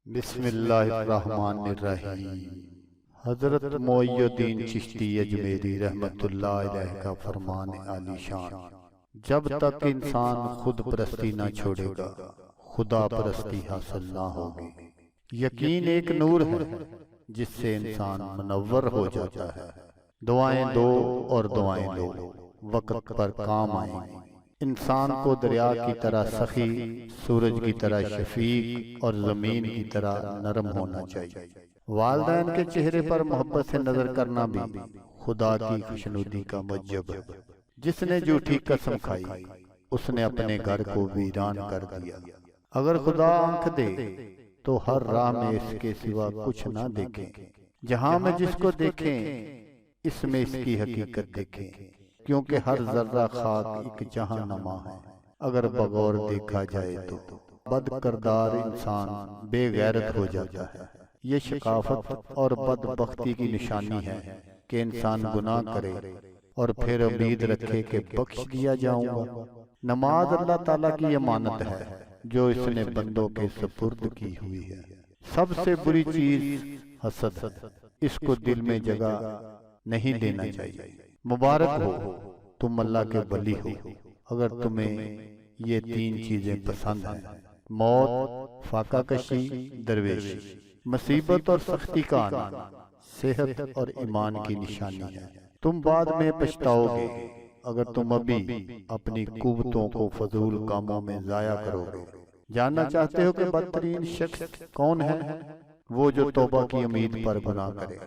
بسم اللہ الرحمن الرحیم۔ حضرت معی الدین چشتی اجمیری رحمت اللہ علیہ کا فرمان عالی شان، جب تک انسان خود پرستی نہ چھوڑے گا خدا پرستی حاصل نہ ہوگی۔ یقین ایک نور ہے جس سے انسان منور ہو جاتا ہے۔ دعائیں دو اور دعائیں لو، وقت پر کام آئیں گی۔ انسان کو دریا کی طرح سخی، سورج کی طرح شفیق اور زمین کی طرح نرم ہونا چاہیے۔ والدین کے چہرے پر محبت سے نظر کرنا بھی خدا کی خوشنودی کا موجب ہے۔ جس نے جھوٹی قسم کھائی اس نے اپنے گھر کو ویران کر دیا۔ اگر خدا آنکھ دے تو ہر راہ میں اس کے سوا کچھ نہ دیکھیں۔ جہاں میں جس کو دیکھیں اس میں اس کی حقیقت دیکھیں، کیونکہ ہر ذرہ خاک ایک جہاں نما ہے۔ اگر بغور دیکھا جائے تو بد کردار انسان بے غیرت ہو جاتا ہے۔ یہ شقافت اور بدبختی کی نشانی ہے کہ انسان گناہ کرے اور پھر امید رکھے کہ بخش دیا جاؤں گا۔ نماز اللہ تعالیٰ کی امانت ہے جو اس نے بندوں کے سپرد کی ہوئی ہے۔ سب سے بری چیز حسد، اس کو دل میں جگہ نہیں دینا چاہیے۔ مبارک ہو تم اللہ کے ولی ہو اگر تمہیں یہ تین چیزیں پسند ہیں: موت، فاقہ کشی، درویشی۔ مصیبت اور سختی کا آنا صحت اور ایمان کی نشانی ہے۔ تم بعد میں پچھتاؤ گے اگر تم ابھی اپنی قوتوں کو فضول کاموں میں ضائع کرو گے۔ جاننا چاہتے ہو کہ بدترین شخص کون ہے؟ وہ جو توبہ کی امید پر گناہ کرے۔